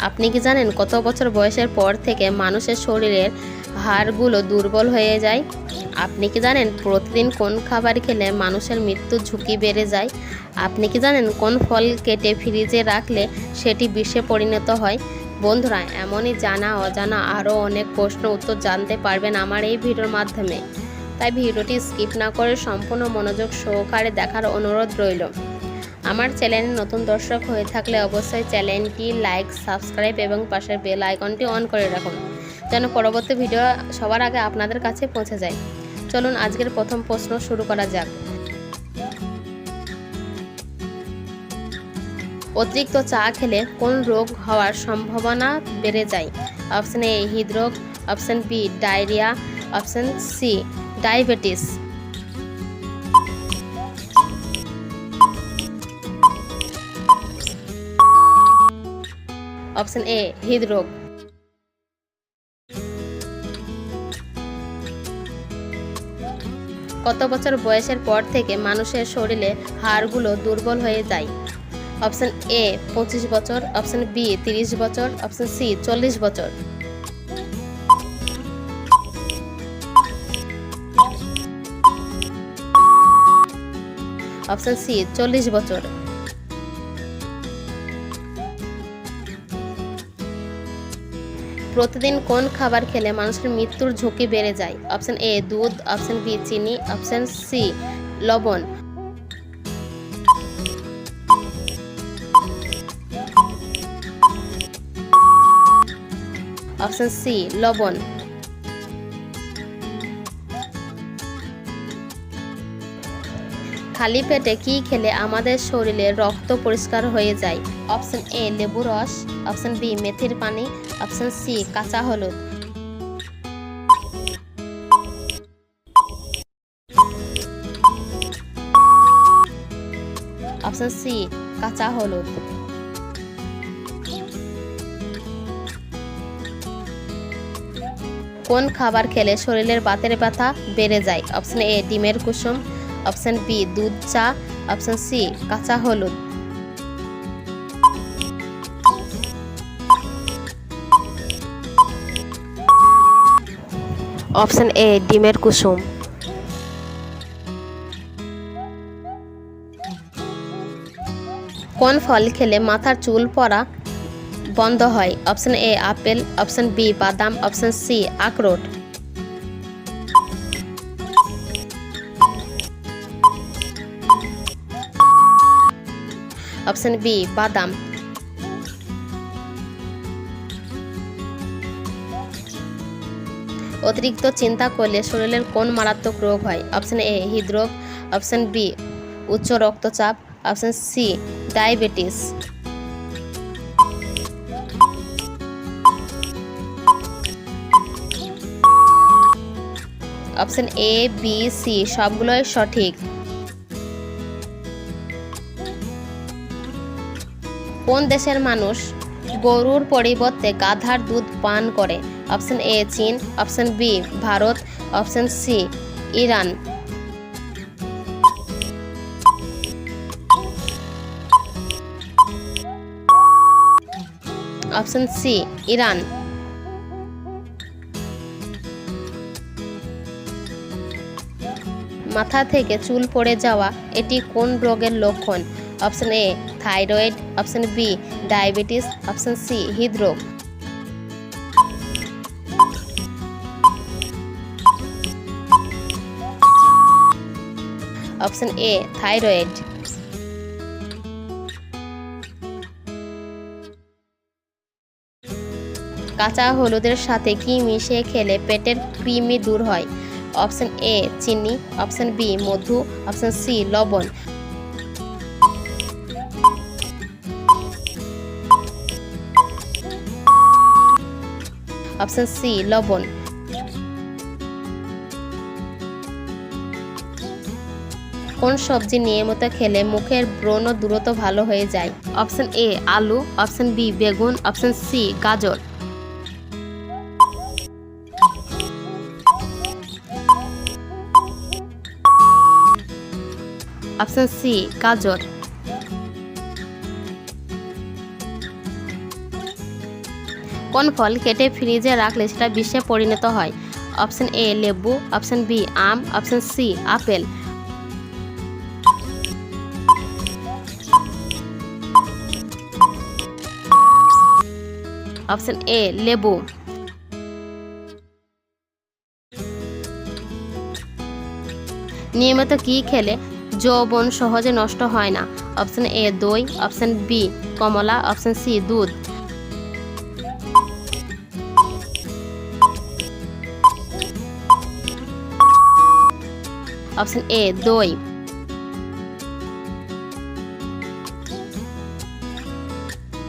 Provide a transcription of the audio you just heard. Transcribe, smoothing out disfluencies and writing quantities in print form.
আপনি কি জানেন কত বছর বয়সের পর থেকে মানুষের শরীরের হাড়গুলো দুর্বল হয়ে যায়? আপনি কি জানেন প্রতিদিন কোন খাবার খেলে মানুষের মৃত্যুর ঝুঁকি বেড়ে যায়? আপনি কি জানেন কোন ফল কেটে ফ্রিজে রাখলে সেটি বিষে পরিণত হয়? বন্ধুরা, এমনই জানা অজানা আরও অনেক প্রশ্ন উত্তর জানতে পারবেন আমার এই ভিডিওর মাধ্যমে। তাই ভিডিওটি স্কিপ না করে সম্পূর্ণ মনোযোগ সহকারে দেখার অনুরোধ রইল। আমার চ্যানেলে নতুন দর্শক হয়ে থাকলে অবশ্যই চ্যানেলটি লাইক, সাবস্ক্রাইব এবং পাশের বেল আইকনটি অন করে রাখুন, যেন পরবর্তী ভিডিও সবার আগে আপনাদের কাছে পৌঁছে যায়। চলুন আজকের প্রথম প্রশ্ন শুরু করা যাক। অতিরিক্ত চা খেলে কোন রোগ হওয়ার সম্ভাবনা বেড়ে যায়? অপশন এ হৃদরোগ, option B diarrhoea, option C diabetes. Option A হৃদরোগ। কত বছর বয়সের পর থেকে মানুষের শরীরে হাড়গুলো দুর্বল হয়ে যায়? অপশন এ 25 বছর, অপশন বি 30 বছর, অপশন সি 40 বছর। অপশন সি 40 বছর। প্রতিদিন কোন খাবার খেলে মানুষের মৃত্যুর ঝুঁকি বেড়ে যায়? অপশন এ দুধ, অপশন বি চিনি, অপশন সি লবণ। অপশন সি লবণ। খালি পেটে কি খেলে আমাদের শরীরে রক্ত পরিষ্কার হয়ে যায়? অপশন এ লেবু রস, অপশন বি মেথির পানি, অপশন সি কাঁচা হলুদ। অপশন সি কাঁচা হলুদ। কোন খাবার খেলে শরীরের বাতের ব্যথা বেড়ে যায়? অপশন এ ডিমের কুসুম, অপশন বি দুধ চা, অপশন সি কাঁচা হলুদ। অপশন এ ডিমের কুসুম। কোন ফল খেলে মাথার চুল পড়া বন্ধ হয়? Option A apple, option B বাদাম, অপশন সি আখরোট। অপশন বি বাদাম। অতিরিক্ত চিন্তা করলে শরীরের কোন মারাত্মক রোগ হয়? অপশন এ হৃদরোগ, অপশন বি উচ্চ রক্তচাপ, option C diabetes. Option A B C সবগুলোই সঠিক। কোন দেশের মানুষ গরুর পরিবর্তে গাধার দুধ পান করে? অপশন এ চীন, option B Bharat, option C Iran. Option C Iran. মাথা থেকে চুল পড়ে যাওয়া এটি কোন রোগের লক্ষণ? Option A thyroid, option B diabetes, option C হৃদরোগ। Option A thyroid. কাঁচা হলুদের সাথে কি মিশিয়ে খেলে পেটের কৃমি দূর হয়? অপশন এ চিনি, অপশন বি মধু, অপশন সি লবণ। অপশন সি লবণ। কোন সবজি নিয়মিত খেলে মুখের ব্রণ দ্রুত ভালো হয়ে যায়? অপশন এ আলু, অপশন বি বেগুন, অপশন সি গাজর। অপশন সি গাজর। কোন ফল কেটে ফ্রিজে রাখলে সেটা বিষে পরিণত হয়? অপশন এ লেবু, অপশন বি আম, option C apple. Option A লেবু। নিয়মিত কি খেলে যৌবন সহজে নষ্ট হয় না? অপশন এ দই, অপশন বি কমলা, অপশন সি দুধ। অপশন এ দই।